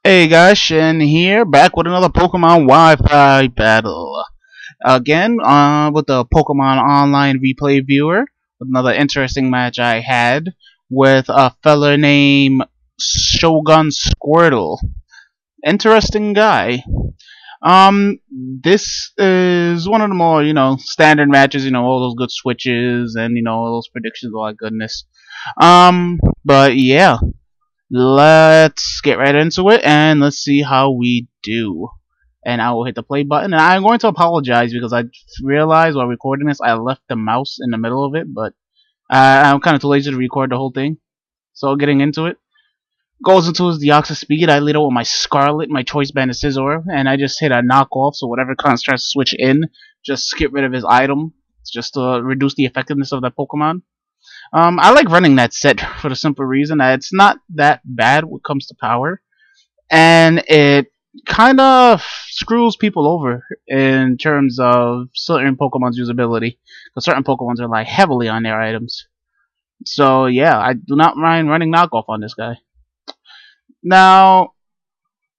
Hey guys, Shen here, back with another Pokemon Wi-Fi battle. Again, with the Pokemon Online Replay Viewer, with another interesting match I had with a fella named Shogun Squirtle. Interesting guy. This is one of the more, standard matches, all those good switches and, all those predictions, all that goodness. But yeah. Let's get right into it and let's see how we do. And I will hit the play button. And I'm going to apologize because I realized while recording this I left the mouse in the middle of it, but I'm kind of too lazy to record the whole thing. So getting into it. Goes into his Deoxys Speed. I lead out with my Scarlet, my Choice Band of Scizor, and I just hit a knockoff, so whatever tries to switch in, just get rid of his item, just to reduce the effectiveness of that Pokemon. I like running that set for the simple reason that it's not that bad when it comes to power, and it kind of screws people over in terms of certain Pokemon's usability, because certain Pokemons are like heavily on their items. So yeah, I do not mind running knockoff on this guy. Now,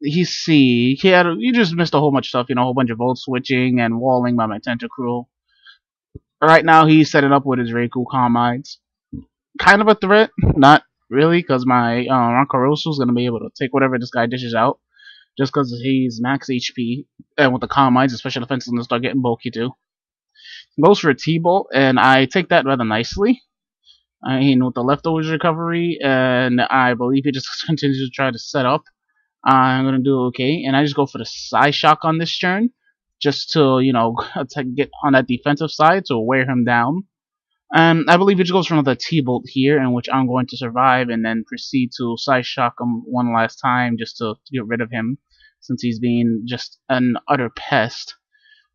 he just missed a whole bunch of stuff, a whole bunch of volt switching and walling by my Tentacruel. Right now, he's setting up with his Raikou Calm Minds. Kind of a threat, not really, because my Rankarosu is going to be able to take whatever this guy dishes out, just because he's max HP, and with the Calm Minds, his special defense is going to start getting bulky too. Goes for a T-Bolt, and I take that rather nicely. I mean, with the leftovers recovery, and I believe he just continues to try to set up. I'm going to do okay, and I just go for the Psyshock on this turn, just to, get on that defensive side to wear him down. I believe it just goes for another T-Bolt here, in which I'm going to survive and then proceed to Psyshock him one last time just to get rid of him, since he's being just an utter pest.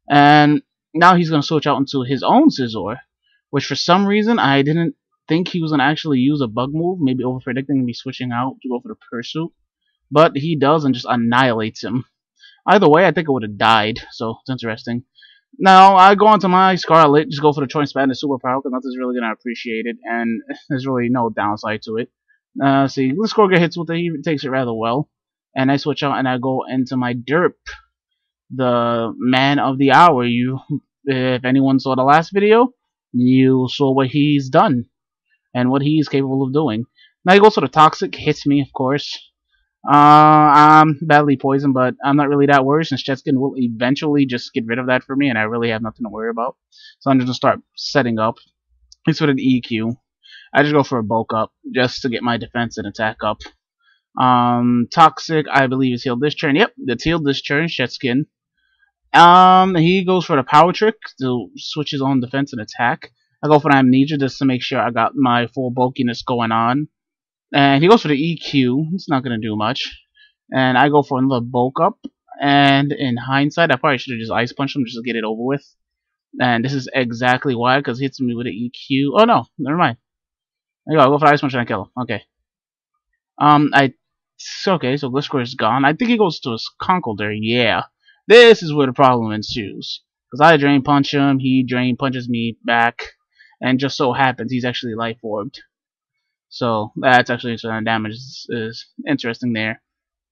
And now he's going to switch out into his own Scizor, which for some reason I didn't think he was going to actually use a bug move, maybe over-predicting me switching out to go for the Pursuit. But he does and just annihilates him. Either way, I think it would have died, so it's interesting. Now, I go onto my Scarlet, just go for the Choice Band of Superpower, because nothing's really going to appreciate it, and there's really no downside to it. See, Squirtle hits with it, he takes it rather well. And I switch out and I go into my Derp, the man of the hour. If anyone saw the last video, you saw what he's done, and what he's capable of doing. Now he goes for the Toxic, hits me, of course. I'm badly poisoned, but I'm not really that worried since Jetskin will eventually just get rid of that for me, and I really have nothing to worry about. So I'm just gonna start setting up. He's with an EQ. I just go for a bulk up just to get my defense and attack up. Toxic, I believe is healed this turn. Yep, it's healed this turn. Jetskin. He goes for the Power Trick to switch his own defense and attack. I go for the Amnesia just to make sure I got my full bulkiness going on. And he goes for the EQ. It's not going to do much. And I go for another bulk up. And in hindsight, I probably should have just Ice Punched him just to get it over with. And this is exactly why, because he hits me with an EQ. Oh no, never mind. There you go, I'll go for Ice Punch and I kill him. Okay. Okay, so Gliscor is gone. I think he goes to his Conkeldurr. Yeah. This is where the problem ensues. Because I Drain Punch him, he Drain Punches me back. And just so happens he's actually Life Orbed. So that's actually some damage is interesting there.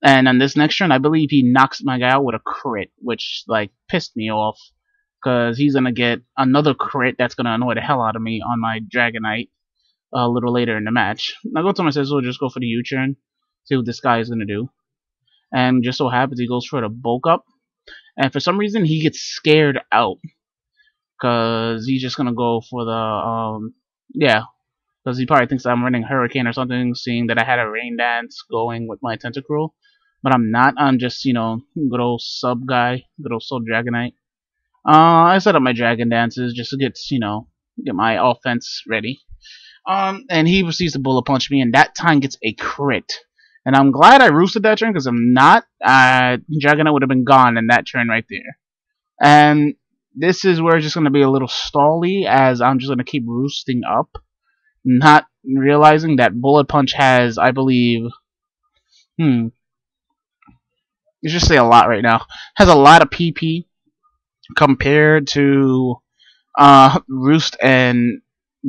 And on this next turn, I believe he knocks my guy out with a crit, which like pissed me off, because he's gonna get another crit that's gonna annoy the hell out of me on my Dragonite a little later in the match. I go to my Scizor, just go for the U-turn, see what this guy is gonna do, and just so happens he goes for the bulk up, and for some reason he gets scared out, because he's just gonna go for the yeah. Because he probably thinks I'm running Hurricane or something, seeing that I had a Rain Dance going with my Tentacruel. But I'm not. I'm just, good old sub guy, good old Soul Dragonite. I set up my Dragon Dances just to get, get my offense ready. And he proceeds to Bullet Punch me, and that time gets a crit. And I'm glad I roosted that turn, because if not, Dragonite would have been gone in that turn right there. And this is where it's just going to be a little stally, as I'm just going to keep roosting up. Not realizing that Bullet Punch has, I believe, let's just say a lot right now, has a lot of PP compared to Roost and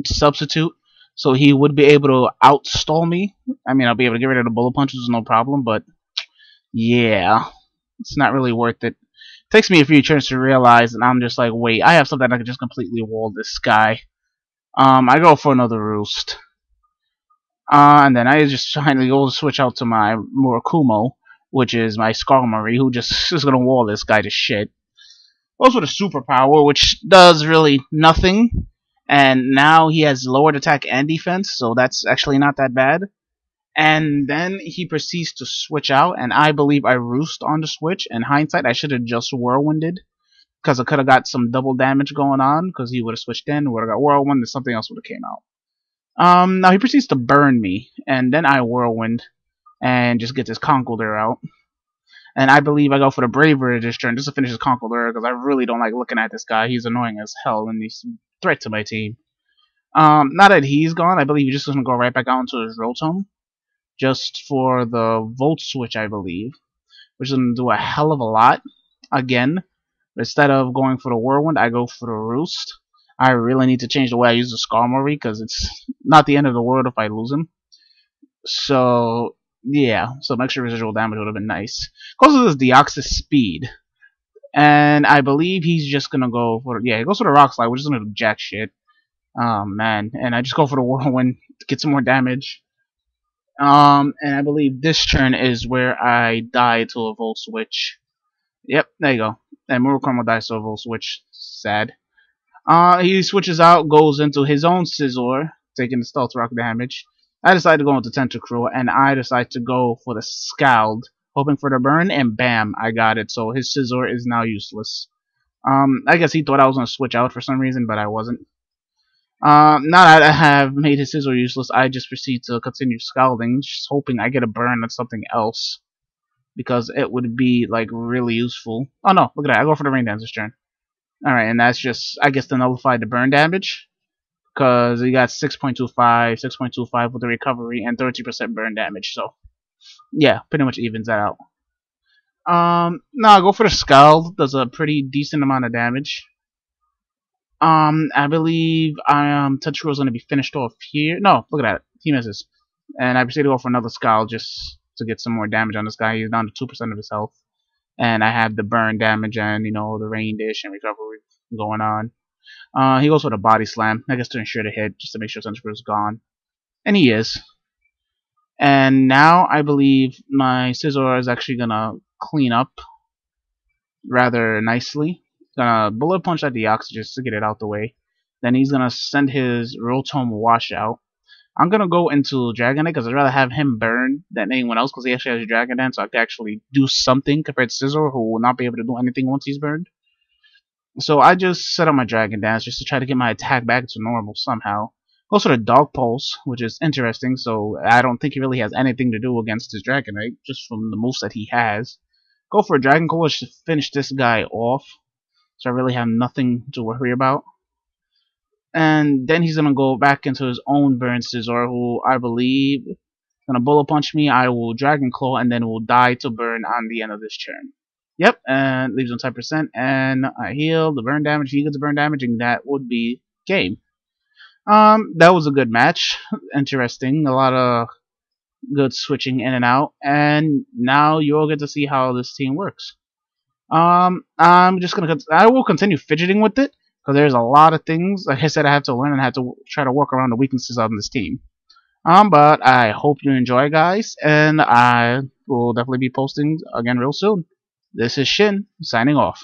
Substitute, so he would be able to outstall me. I mean, I'll be able to get rid of the Bullet Punches, no problem, but Yeah, it's not really worth it. Takes me a few turns to realize, and I'm just like, wait, I have something I can just completely wall this guy. I go for another roost. And then I just finally go to switch out to my Murakumo, which is my Skarmory, who just is gonna wall this guy to shit. Also the superpower, which does really nothing. And now he has lowered attack and defense, so that's actually not that bad. And then he proceeds to switch out, and I believe I roost on the switch. In hindsight, I should have just whirlwinded, because I could have got some double damage going on, because he would have switched in, would have got whirlwind, and something else would have came out. Now he proceeds to burn me, and then I whirlwind, and just get this Conkeldurr out. And I believe I go for the bravery this turn, just to finish his Conkeldurr, because I really don't like looking at this guy. He's annoying as hell, and he's a threat to my team. Now that he's gone, I believe he's just gonna go right back out into his Rotom, just for the Volt Switch, I believe, which is gonna do a hell of a lot. Again, instead of going for the Whirlwind, I go for the Roost. I really need to change the way I use the Skarmory, because it's not the end of the world if I lose him. So, yeah, some extra residual damage would have been nice. Goes to this Deoxys Speed. And I believe he's just gonna go for, yeah, he goes for the Rock Slide, which is gonna do jack shit. Oh, man. And I just go for the Whirlwind to get some more damage. And I believe this turn is where I die to a Volt Switch. Yep, there you go. And Murakumo dies to a Volt Switch. Sad. He switches out, goes into his own Scizor, taking the Stealth Rock damage. I decide to go into Tentacruel, and I decide to go for the Scald, hoping for the burn, and bam, I got it. So his Scizor is now useless. I guess he thought I was going to switch out for some reason, but I wasn't. Now that I have made his Scizor useless, I just proceed to continue scalding, just hoping I get a burn on something else, because it would be, like, really useful. Oh no, look at that, I go for the Rain Dance this turn. Alright, and that's just, I guess, to nullify the burn damage, because he got 6.25, 6.25 with the recovery, and 30% burn damage, so, yeah, pretty much evens that out. Now I go for the Scald, does a pretty decent amount of damage. I believe Tentacruel is going to be finished off here. No, look at that. He misses. And I proceed to go for another Scald just to get some more damage on this guy. He's down to 2% of his health. And I have the burn damage and, you know, the rain dish and recovery going on. He goes for the body slam, I guess to ensure the hit, just to make sure Tentacruel is gone. And he is. And now I believe my Scizor is actually going to clean up rather nicely. Gonna bullet punch at the oxygen just to get it out the way. Then he's gonna send his Rotom Washout. I'm gonna go into Dragonite because I'd rather have him burn than anyone else because he actually has Dragon Dance, so I can actually do something compared to Scizor, who will not be able to do anything once he's burned. So I just set up my Dragon Dance just to try to get my attack back to normal somehow. Also the Dog Pulse, which is interesting, so I don't think he really has anything to do against his Dragonite, just from the moves that he has. Go for a Dragon Coalish to finish this guy off. So I really have nothing to worry about. And then he's gonna go back into his own Burn Scizor, who I believe is gonna Bullet Punch me. I will Dragon Claw and then will die to burn on the end of this turn. Yep, and leaves on 10%, and I heal the burn damage. He gets the burn damage, and that would be game. That was a good match. Interesting. A lot of good switching in and out, and now you all get to see how this team works. I'm just gonna. I will continue fidgeting with it because there's a lot of things. Like I said, I have to learn and I have to try to work around the weaknesses on this team. But I hope you enjoy, guys, and I will definitely be posting again real soon. This is Shin signing off.